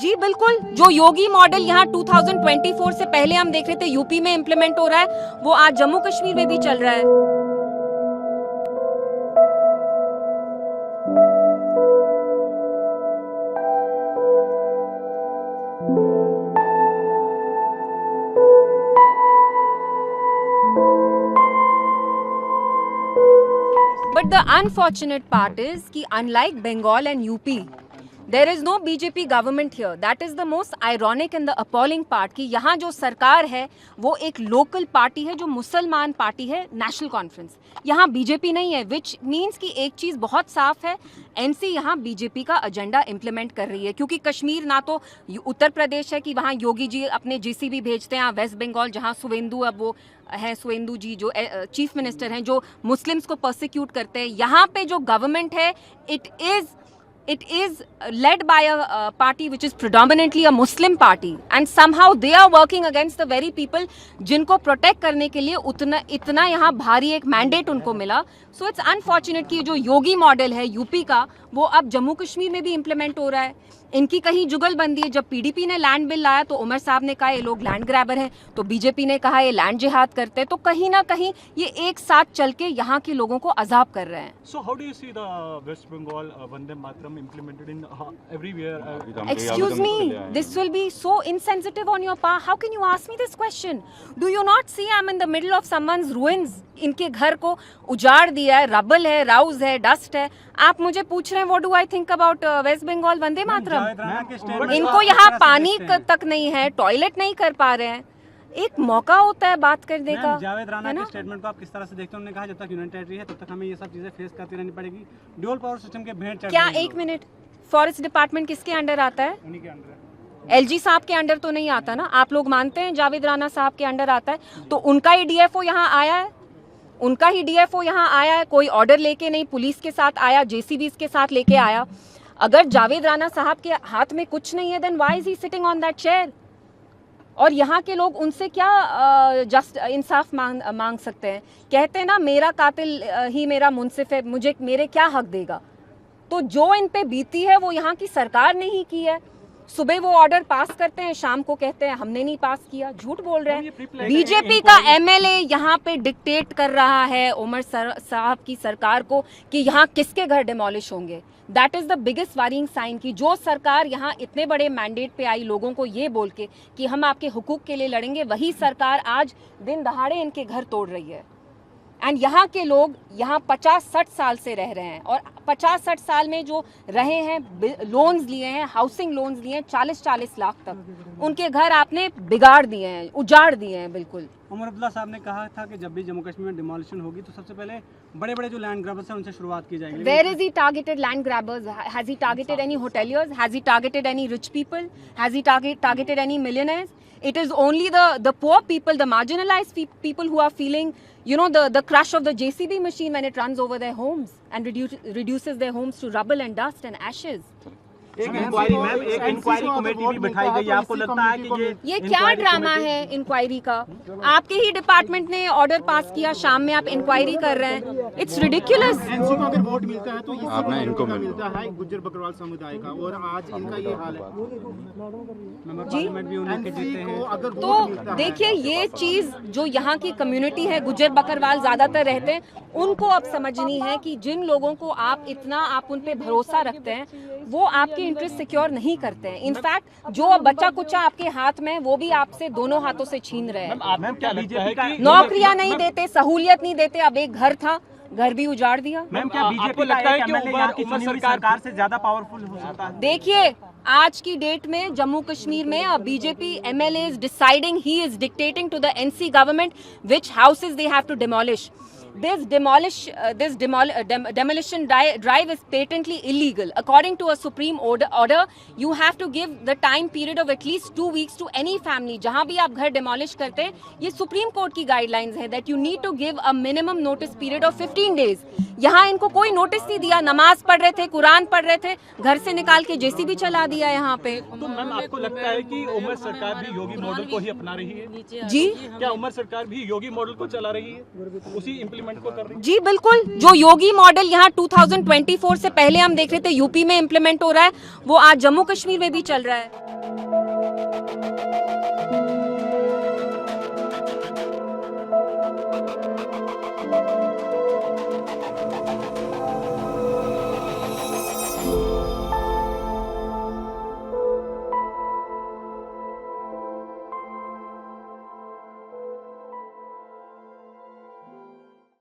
जी बिल्कुल, जो योगी मॉडल यहाँ 2024 से पहले हम देख रहे थे यूपी में इम्प्लीमेंट हो रहा है, वो आज जम्मू कश्मीर में भी चल रहा है। But the unfortunate part is कि unlike Bengal and UP, there is no BJP government here. That is the most ironic and the appalling part कि यहाँ जो सरकार है वो एक लोकल पार्टी है जो मुसलमान पार्टी है, नेशनल कॉन्फ्रेंस। यहाँ बीजेपी नहीं है, विच मीन्स कि एक चीज़ बहुत साफ है, एनसी यहाँ बीजेपी का एजेंडा इम्प्लीमेंट कर रही है। क्योंकि कश्मीर ना तो उत्तर प्रदेश है कि वहाँ योगी जी अपने जेसीबी भेजते हैं, वेस्ट बंगाल जहाँ सुवेंदु अब वो हैं, सुवेंदु जी जो चीफ मिनिस्टर हैं जो मुस्लिम्स को परसिक्यूट करते हैं। यहाँ पे जो गवर्नमेंट है it is led by a party which is predominantly a Muslim party and somehow they are working against the very people जिनको प्रोटेक्ट करने के लिए इतना यहाँ भारी एक मैंडेट उनको मिला। सो इट्स अनफॉर्चुनेट कि जो योगी मॉडल है यूपी का वो अब जम्मू कश्मीर में भी इम्प्लीमेंट हो रहा है। इनकी कहीं जुगलबंदी है। जब पीडीपी ने लैंड बिल लाया तो उमर साहब ने कहा ये लोग लैंड ग्रैबर हैं, तो बीजेपी ने कहा ये लैंड जिहाद करते हैं। तो कहीं ना कहीं ये एक साथ चल के यहाँ के लोगों को अजाब कर रहे हैं। So how do you see the West Bengal Vande Mataram implemented in everywhere? Excuse me, this will be so insensitive on your part. How can you ask me this question? Do you not see I'm in the middle of someone's ruins? इनके घर को उजाड़ दिया है, rubble है, राउज है, dust है। आप मुझे पूछ रहे हैं what do I think about West Bengal Vande Mataram? इनको यहाँ पानी तक नहीं है, टॉयलेट नहीं कर पा रहे हैं। एक मौका होता है बात करने का। जावेद राणा के स्टेटमेंट को आप किस तरह से देखते हैं? उन्होंने कहा जब तक यूनियन टेरिटरी है तब तक हमें ये सब चीजें फेस करती रहनी पड़ेगी। ड्यूल पावर सिस्टम के भेंट चढ़ क्या एक मिनट, फॉरेस्ट डिपार्टमेंट किसके अंडर आता है? उन्हीं के अंडर है। एलजी साहब के अंडर तो नहीं आता ना। आप लोग मानते हैं जावेद राणा साहब के अंडर आता है? तो उनका ही डीएफओ यहाँ आया है, उनका ही डीएफओ यहाँ आया है। कोई ऑर्डर लेके नहीं, पुलिस के साथ आया, जेसीबीज के साथ लेके आया। अगर जावेद राणा साहब के हाथ में कुछ नहीं है then why is he sitting on that chair? और यहाँ के लोग उनसे क्या जस्ट इंसाफ मांग सकते हैं? कहते हैं ना मेरा कातिल ही मेरा मुंसिफ है, मुझे मेरे क्या हक देगा? तो जो इन पे बीती है वो यहाँ की सरकार ने ही की है। सुबह वो ऑर्डर पास करते हैं, शाम को कहते हैं हमने नहीं पास किया। झूठ बोल रहे हैं। बीजेपी का एमएलए यहाँ पे डिक्टेट कर रहा है उमर साहब की सरकार को कि यहाँ किसके घर डिमोलिश होंगे। That is the biggest worrying sign कि जो सरकार यहाँ इतने बड़े मैंडेट पे आई लोगों को ये बोल के कि हम आपके हुकूक के लिए लड़ेंगे, वही सरकार आज दिन दहाड़े इनके घर तोड़ रही है। एंड यहाँ के लोग यहाँ 50-60 साल से रह रहे हैं और 50-60 साल में जो रहे हैं, लोन्स लिए हैं, हाउसिंग लोन्स लिए हैं 40-40 लाख तक, उनके घर आपने बिगाड़ दिए हैं, उजाड़ दिए हैं बिल्कुल। उमर अब्दुल्ला साहब ने कहा था कि जब भी जम्मू कश्मीर में डिमोलिशन होगी तो सबसे पहले बड़े बड़े जो लैंड ग्रैबर्स हैं उनसे शुरुआत की जाएगी। Where is he targeted land grabbers? Has he targeted any hoteliers? Has he targeted any rich people? Has he targeted any millionaires? It is only the poor people, the marginalized people who are feeling, you know, the crush of the JCB machine when it runs over their homes and reduces their homes to rubble and dust and ashes. एक inquiry ma'am, एक inquiry committee भी बिठाई गई। आपको लगता है कि ये क्या ड्रामा है इंक्वायरी का? आपके ही डिपार्टमेंट ने ऑर्डर पास किया, शाम में आप इंक्वायरी कर रहे हैं। It's ridiculous. एनसी को अगर वोट मिलता है तो ये आपने इनको मिलता है गुज्जर बकरवाल समुदाय का, और आज इनका ये हाल है। जी तो देखिए, ये चीज जो यहाँ की कम्युनिटी है, गुज्जर बकरवाल ज्यादातर रहते हैं, उनको अब समझनी है कि जिन लोगों को आप उन पे भरोसा रखते हैं वो आपके इंटरेस्ट सिक्योर नहीं करते हैं। इनफैक्ट जो बच्चा कुच्चा आपके हाथ में वो भी आपसे दोनों हाथों से छीन रहे हैं। नौकरियां नहीं देते, सहूलियत नहीं देते। अब एक घर था, घर भी उजाड़ दिया। मैम क्या बीजेपी लगता है कि उमर सरकार से ज्यादा पावरफुल हो सकता है? देखिए, आज की डेट में जम्मू कश्मीर में BJP MLA is deciding, he is dictating to the NC government which houses they have to demolish. This demolition drive is patently illegal. According to a Supreme order, you have to give the time period of at least 2 weeks to any family. जहाँ भी आप घर demolish करते हैं, ये supreme court की guidelines है that you need to give a minimum notice period of 15 days. यहाँ इनको कोई नोटिस नहीं दिया। नमाज पढ़ रहे थे, कुरान पढ़ रहे थे, घर से निकाल के जेसीबी चला दिया यहाँ पे। तो मैम आपको लगता है कि उमर सरकार भी योगी मॉडल को ही अपना रही है? जी, क्या उमर सरकार भी योगी मॉडल को चला रही है? उसी इम्प्लीमेंट को कर रही है? जी बिल्कुल, जो योगी मॉडल यहाँ 2024 से पहले हम देख रहे थे यूपी में इम्प्लीमेंट हो रहा है, वो आज जम्मू कश्मीर में भी चल रहा है।